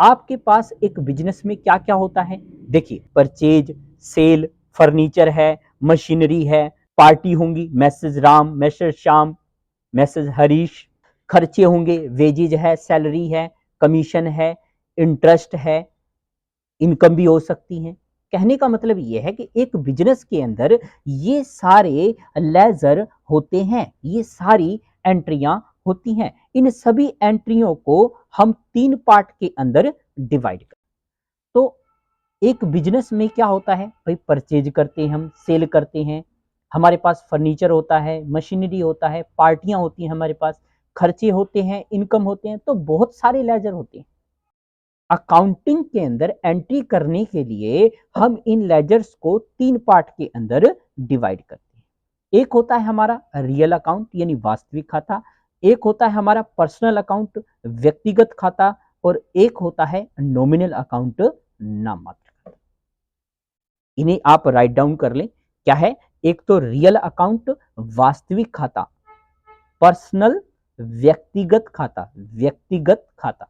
आपके पास एक बिजनेस में क्या क्या होता है? देखिए, परचेज, सेल, फर्नीचर है, मशीनरी है, पार्टी होंगी, message Ram, message Shyam, message Harish, खर्चे होंगे, वेजेज है, सैलरी है, कमीशन है, इंटरेस्ट है, इनकम भी हो सकती है। कहने का मतलब ये है कि एक बिजनेस के अंदर ये सारे लेजर होते हैं, ये सारी एंट्रियां होती हैं। इन सभी एंट्रियों को हम 3 पार्ट के अंदर डिवाइड कर। तो एक बिजनेस में क्या होता है भाई? परचेज करते हैं, हम सेल करते हैं, हमारे पास फर्नीचर होता है, मशीनरी होता है, पार्टियां होती हैं, हमारे पास खर्चे होते हैं, इनकम होते हैं, तो बहुत सारे लेजर होते हैं। अकाउंटिंग के अंदर एंट्री करने के लिए हम इन लेजर्स को 3 पार्ट के अंदर डिवाइड करते हैं। एक होता है हमारा रियल अकाउंट यानी वास्तविक खाता, एक होता है हमारा पर्सनल अकाउंट व्यक्तिगत खाता, और एक होता है नॉमिनल अकाउंट नाममात्र खाता। इन्हें आप राइट डाउन कर लें। क्या है? एक तो रियल अकाउंट वास्तविक खाता, पर्सनल व्यक्तिगत खाता, व्यक्तिगत खाता,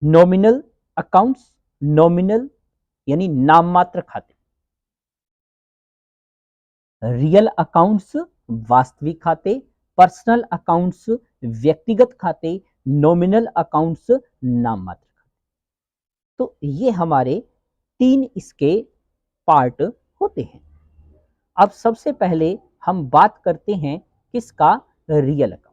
नॉमिनल अकाउंट्स, नॉमिनल यानी नाममात्र खाते। रियल अकाउंट्स वास्तविक खाते, पर्सनल अकाउंट्स व्यक्तिगत खाते, नॉमिनल अकाउंट्स नाममात्र खाते। तो ये हमारे 3 इसके पार्ट होते हैं। अब सबसे पहले हम बात करते हैं किसका? Real account.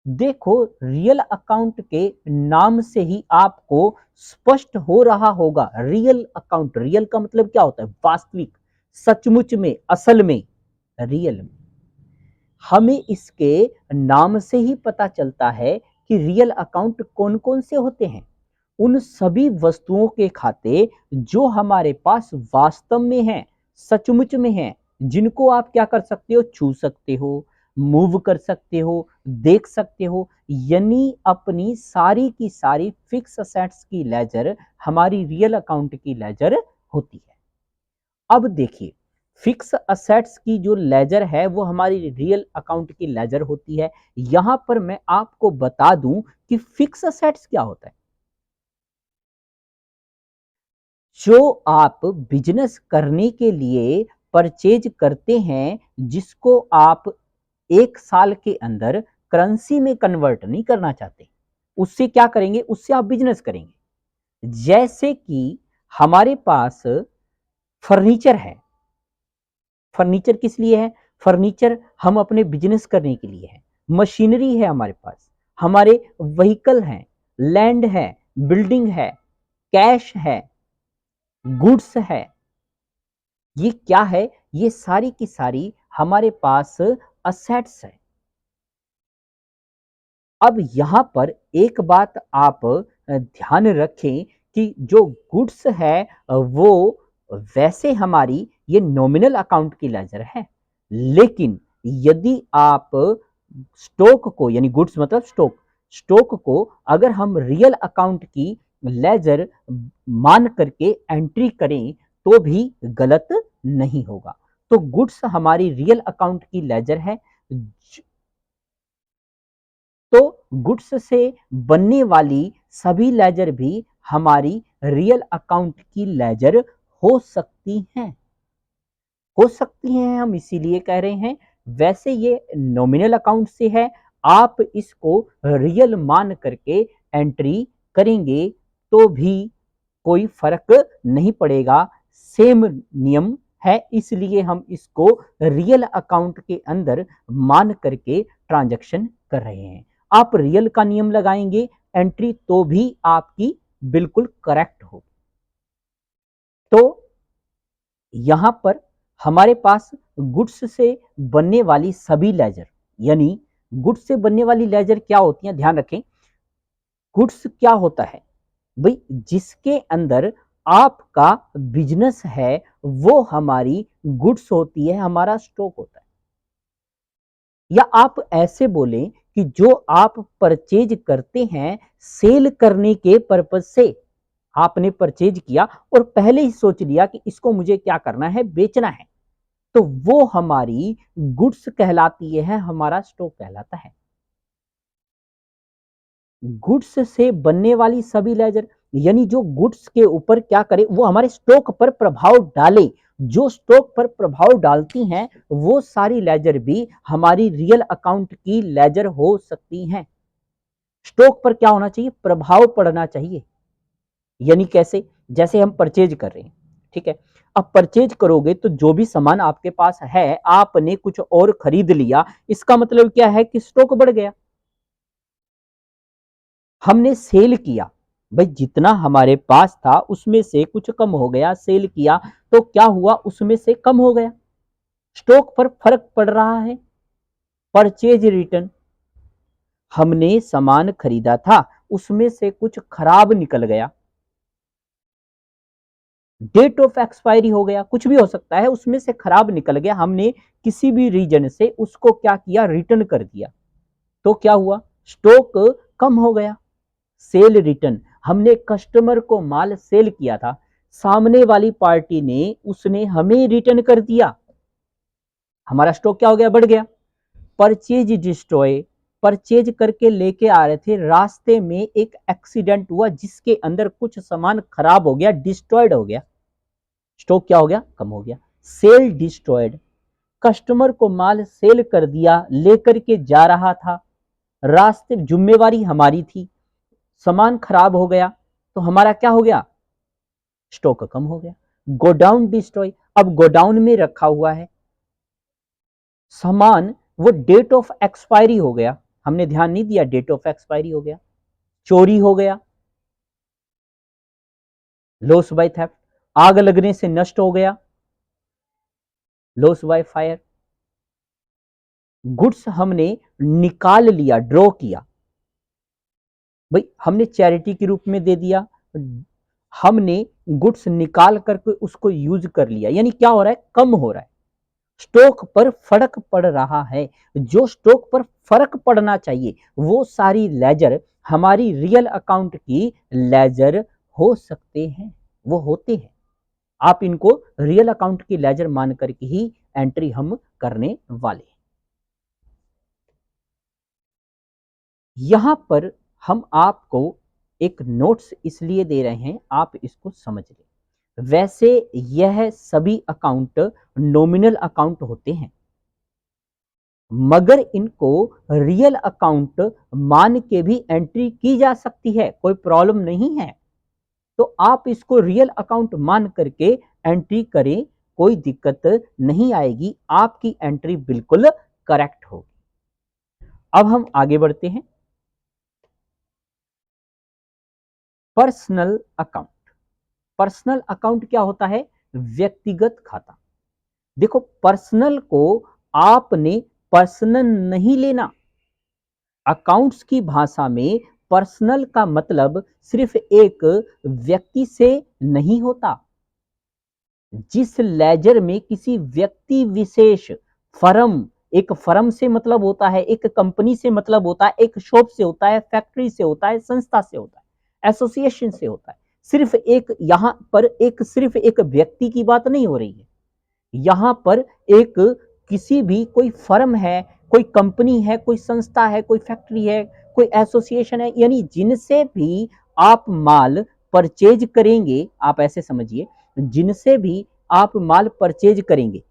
देखो, रियल अकाउंट के नाम से ही आपको स्पष्ट हो रहा होगा। रियल अकाउंट, रियल का मतलब क्या होता है? वास्तविक, सचमुच में, असल में, रियल में। हमें इसके नाम से ही पता चलता है कि रियल अकाउंट कौन कौन से होते हैं। उन सभी वस्तुओं के खाते जो हमारे पास वास्तव में हैं, सचमुच में हैं, जिनको आप क्या कर सकते हो? छू सकते हो, मूव कर सकते हो, देख सकते हो। यानी अपनी सारी की सारी फिक्स असेट्स की लेजर हमारी रियल अकाउंट की लेजर होती है। अब देखिए, फिक्स असेट्स की जो लेजर है वो हमारी रियल अकाउंट की लेजर होती है। यहां पर मैं आपको बता दूं कि फिक्स असेट्स क्या होता है। जो आप बिजनेस करने के लिए परचेज करते हैं, जिसको आप 1 साल के अंदर करेंसी में कन्वर्ट नहीं करना चाहते, उससे क्या करेंगे? उससे आप बिजनेस करेंगे। जैसे कि हमारे पास फर्नीचर है। फर्नीचर किस लिए है? फर्नीचर हम अपने बिजनेस करने के लिए है। मशीनरी है हमारे पास, हमारे व्हीकल हैं, लैंड है, बिल्डिंग है, कैश है, गुड्स है। ये क्या है? ये सारी की सारी हमारे पास असेट्स है। अब यहां पर एक बात आप ध्यान रखें कि जो गुड्स है वो वैसे हमारी ये नॉमिनल अकाउंट की लेजर है, लेकिन यदि आप स्टॉक को, यानी गुड्स मतलब स्टॉक, स्टॉक को अगर हम रियल अकाउंट की लेजर मान करके एंट्री करें तो भी गलत नहीं होगा। तो गुड्स हमारी रियल अकाउंट की लेजर है। तो गुड्स से बनने वाली सभी लेजर भी हमारी रियल अकाउंट की लेजर हो सकती हैं। हो सकती हैं, हम इसीलिए कह रहे हैं। वैसे ये नॉमिनल अकाउंट से है, आप इसको रियल मान करके एंट्री करेंगे तो भी कोई फर्क नहीं पड़ेगा। सेम नियम है, इसलिए हम इसको रियल अकाउंट के अंदर मान करके ट्रांजैक्शन कर रहे हैं। आप रियल का नियम लगाएंगे एंट्री तो भी आपकी बिल्कुल करेक्ट हो। तो यहां पर हमारे पास गुड्स से बनने वाली सभी लेजर, यानी गुड्स से बनने वाली लेजर क्या होती हैं? ध्यान रखें, गुड्स क्या होता है भाई? जिसके अंदर आपका बिजनेस है वो हमारी गुड्स होती है, हमारा स्टॉक होता है। या आप ऐसे बोलें कि जो आप परचेज करते हैं सेल करने के पर्पज से, आपने परचेज किया और पहले ही सोच लिया कि इसको मुझे क्या करना है? बेचना है, तो वो हमारी गुड्स कहलाती है, हमारा स्टॉक कहलाता है। गुड्स से बनने वाली सभी लेजर, यानी जो गुड्स के ऊपर क्या करे, वो हमारे स्टॉक पर प्रभाव डाले, जो स्टॉक पर प्रभाव डालती हैं वो सारी लेजर भी हमारी रियल अकाउंट की लेजर हो सकती हैं। स्टॉक पर क्या होना चाहिए, प्रभाव पड़ना चाहिए। यानी कैसे, जैसे हम परचेज कर रहे हैं, ठीक है, अब परचेज करोगे तो जो भी सामान आपके पास है आपने कुछ और खरीद लिया, इसका मतलब क्या है कि स्टॉक बढ़ गया। हमने सेल किया, भाई जितना हमारे पास था उसमें से कुछ कम हो गया, सेल किया तो क्या हुआ, उसमें से कम हो गया, स्टॉक पर फर्क पड़ रहा है। परचेज रिटर्न, हमने सामान खरीदा था उसमें से कुछ खराब निकल गया, डेट ऑफ एक्सपायरी हो गया, कुछ भी हो सकता है, उसमें से खराब निकल गया, हमने किसी भी रीजन से उसको क्या किया, रिटर्न कर दिया, तो क्या हुआ, स्टॉक कम हो गया। सेल रिटर्न, हमने कस्टमर को माल सेल किया था, सामने वाली पार्टी ने उसने हमें रिटर्न कर दिया, हमारा स्टॉक क्या हो गया, बढ़ गया। परचेज डिस्ट्रॉय, परचेज करके लेके आ रहे थे, रास्ते में एक एक्सीडेंट हुआ जिसके अंदर कुछ सामान खराब हो गया, डिस्ट्रॉयड हो गया, स्टॉक क्या हो गया, कम हो गया। सेल डिस्ट्रॉयड, कस्टमर को माल सेल कर दिया, लेकर के जा रहा था, रास्ते जिम्मेवारी हमारी थी, सामान खराब हो गया तो हमारा क्या हो गया, स्टॉक कम हो गया। गोडाउन डिस्ट्रॉय, अब गोडाउन में रखा हुआ है सामान, वो डेट ऑफ एक्सपायरी हो गया, हमने ध्यान नहीं दिया, डेट ऑफ एक्सपायरी हो गया, चोरी हो गया, लॉस बाय थेफ्ट, आग लगने से नष्ट हो गया, लॉस बाय फायर, गुड्स हमने निकाल लिया, ड्रॉ किया, भाई हमने चैरिटी के रूप में दे दिया, हमने गुड्स निकाल करके उसको यूज कर लिया, यानी क्या हो रहा है, कम हो रहा है, स्टॉक पर फर्क पड़ रहा है। जो स्टॉक पर फर्क पड़ना चाहिए वो सारी लेजर हमारी रियल अकाउंट की लेजर हो सकते हैं, वो होते हैं, आप इनको रियल अकाउंट की लेजर मान करके ही एंट्री हम करने वाले हैं। यहां पर हम आपको एक नोट्स इसलिए दे रहे हैं, आप इसको समझ लें। वैसे यह सभी अकाउंट नॉमिनल अकाउंट होते हैं, मगर इनको रियल अकाउंट मान के भी एंट्री की जा सकती है, कोई प्रॉब्लम नहीं है, तो आप इसको रियल अकाउंट मान करके एंट्री करें, कोई दिक्कत नहीं आएगी, आपकी एंट्री बिल्कुल करेक्ट होगी। अब हम आगे बढ़ते हैं। पर्सनल अकाउंट, पर्सनल अकाउंट क्या होता है, व्यक्तिगत खाता। देखो पर्सनल को आपने पर्सनल नहीं लेना, अकाउंट्स की भाषा में पर्सनल का मतलब सिर्फ एक व्यक्ति से नहीं होता, जिस लेजर में किसी व्यक्ति विशेष, फर्म, एक फर्म से मतलब होता है, एक कंपनी से मतलब होता है, एक शॉप से होता है, फैक्ट्री से होता है, संस्था से होता है, एसोसिएशन से होता है, सिर्फ एक, यहां पर एक सिर्फ एक व्यक्ति की बात नहीं हो रही है, यहां पर एक किसी भी कोई फर्म है, कोई कंपनी है, कोई संस्था है, कोई फैक्ट्री है, कोई एसोसिएशन है, यानी जिनसे भी आप माल परचेज करेंगे, आप ऐसे समझिए, जिनसे भी आप माल परचेज करेंगे,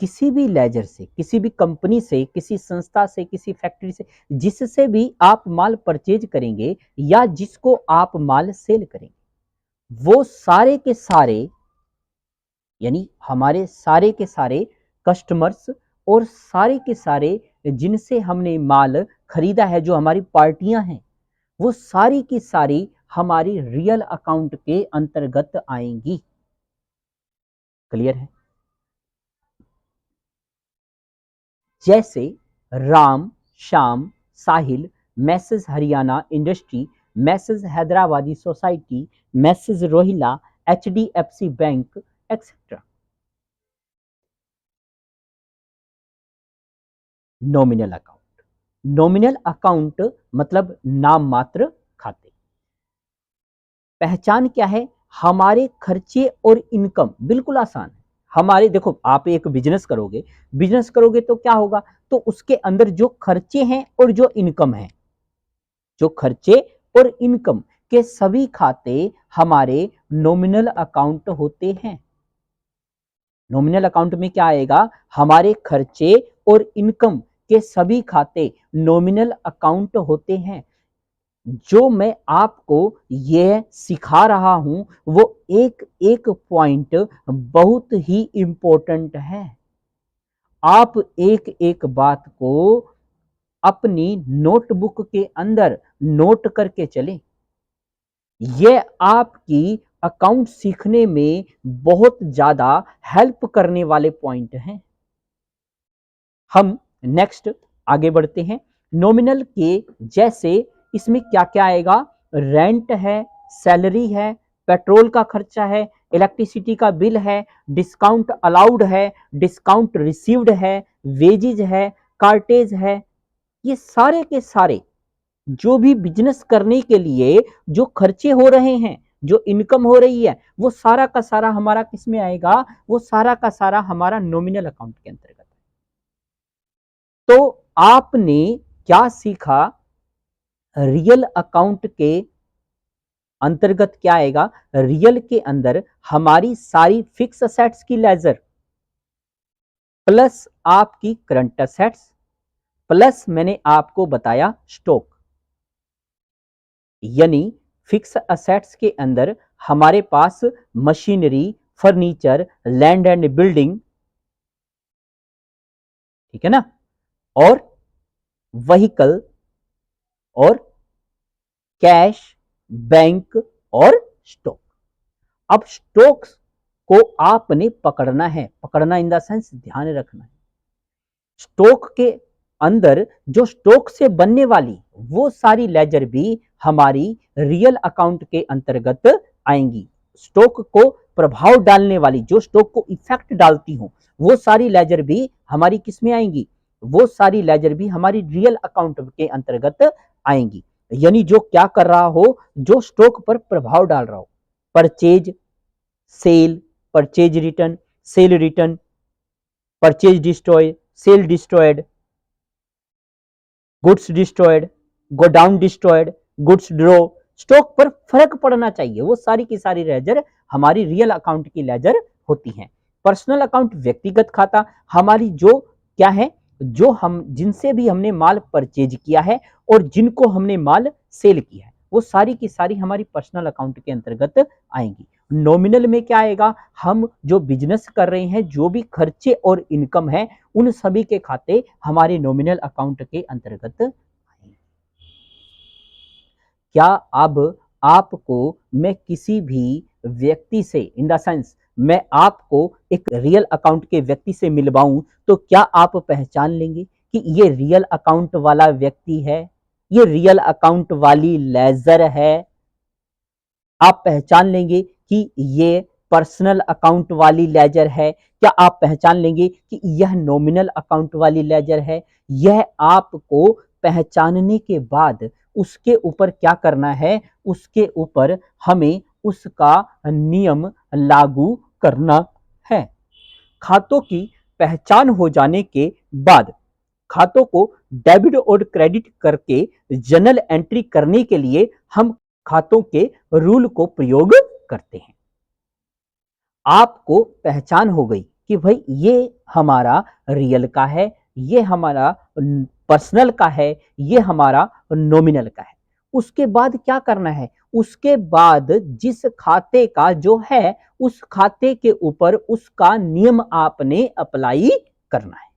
किसी भी लेजर से, किसी भी कंपनी से, किसी संस्था से, किसी फैक्ट्री से, जिससे भी आप माल परचेज करेंगे या जिसको आप माल सेल करेंगे, वो सारे के सारे, यानी हमारे सारे के सारे कस्टमर्स और सारे के सारे जिनसे हमने माल खरीदा है, जो हमारी पार्टियां हैं, वो सारी की सारी हमारी रियल अकाउंट के अंतर्गत आएंगी। क्लियर है? जैसे Ram, Shyam, Sahil, messrs Haryana industry, messrs Hyderabadi society, messrs Rohila, HDFC bank etcetera. Nominal account, nominal account मतलब नाम मात्र खाते। पहचान क्या है? हमारे खर्चे और इनकम, बिल्कुल आसान है। हमारे देखो, आप एक बिजनेस करोगे तो क्या होगा? तो उसके अंदर जो खर्चे हैं और जो इनकम है, जो खर्चे और इनकम के सभी खाते हमारे नॉमिनल अकाउंट होते हैं। नॉमिनल अकाउंट में क्या आएगा? हमारे खर्चे और इनकम के सभी खाते नॉमिनल अकाउंट होते हैं। जो मैं आपको यह सिखा रहा हूं वो एक एक पॉइंट बहुत ही इंपॉर्टेंट है। आप एक एक बात को अपनी नोटबुक के अंदर नोट करके चलें। यह आपकी अकाउंट सीखने में बहुत ज्यादा हेल्प करने वाले पॉइंट हैं। हम नेक्स्ट आगे बढ़ते हैं। नॉमिनल के जैसे इसमें क्या क्या आएगा? रेंट है, सैलरी है, पेट्रोल का खर्चा है, इलेक्ट्रिसिटी का बिल है, डिस्काउंट अलाउड है, डिस्काउंट रिसीव्ड है, वेजेज है, कार्टेज है। ये सारे के सारे जो भी बिजनेस करने के लिए जो खर्चे हो रहे हैं, जो इनकम हो रही है, वो सारा का सारा हमारा किस में आएगा? वो सारा का सारा हमारा नॉमिनल अकाउंट के अंतर्गत। तो आपने क्या सीखा? रियल अकाउंट के अंतर्गत क्या आएगा? रियल के अंदर हमारी सारी फिक्स असेट्स की लेजर प्लस आपकी करंट असेट्स प्लस मैंने आपको बताया स्टॉक। यानी फिक्स असेट्स के अंदर हमारे पास machinery, furniture, land and building, ठीक है ना, और व्हीकल और कैश, बैंक और स्टॉक। अब स्टॉक्स को आपने पकड़ना है, पकड़ना इन द सेंस ध्यान रखना है। स्टॉक के अंदर जो स्टॉक से बनने वाली वो सारी लेजर भी हमारी रियल अकाउंट के अंतर्गत आएंगी। स्टॉक को प्रभाव डालने वाली, जो स्टॉक को इफेक्ट डालती हो, वो सारी लेजर भी हमारी किस में आएंगी? वो सारी लेजर भी हमारी रियल अकाउंट के अंतर्गत आएंगी। यानी जो क्या कर रहा हो, जो स्टॉक पर प्रभाव डाल रहा हो, purchase, sale, purchase return, sale return, purchase destroy, sale destroyed, goods destroyed, godown destroyed, goods draw. Stock पर फर्क पड़ना चाहिए। वो सारी की सारी लेजर हमारी रियल अकाउंट की लेजर होती हैं। पर्सनल अकाउंट, व्यक्तिगत खाता, हमारी जो क्या है, जो हम जिनसे भी हमने माल परचेज किया है और जिनको हमने माल सेल किया है, वो सारी की सारी हमारी पर्सनल अकाउंट के अंतर्गत आएंगी। नॉमिनल में क्या आएगा? हम जो बिजनेस कर रहे हैं, जो भी खर्चे और इनकम है, उन सभी के खाते हमारे नॉमिनल अकाउंट के अंतर्गत आएंगे। क्या अब आपको मैं किसी भी व्यक्ति से, इन द सेंस मैं आपको एक रियल अकाउंट के व्यक्ति से मिलवाऊं तो क्या आप पहचान लेंगे कि ये रियल अकाउंट वाला व्यक्ति है, ये रियल अकाउंट वाली लेजर है? आप पहचान लेंगे कि ये पर्सनल अकाउंट वाली लेजर है? क्या आप पहचान लेंगे कि यह नॉमिनल अकाउंट वाली लेजर है? यह आपको पहचानने के बाद उसके ऊपर क्या करना है? उसके ऊपर हमें उसका नियम लागू करना है। खातों की पहचान हो जाने के बाद खातों को डेबिट और क्रेडिट करके जर्नल एंट्री करने के लिए हम खातों के रूल को प्रयोग करते हैं। आपको पहचान हो गई कि भाई ये हमारा रियल का है, ये हमारा पर्सनल का है, ये हमारा नॉमिनल का है। उसके बाद क्या करना है? उसके बाद जिस खाते का जो है, उस खाते के ऊपर उसका नियम आपने अप्लाई करना है।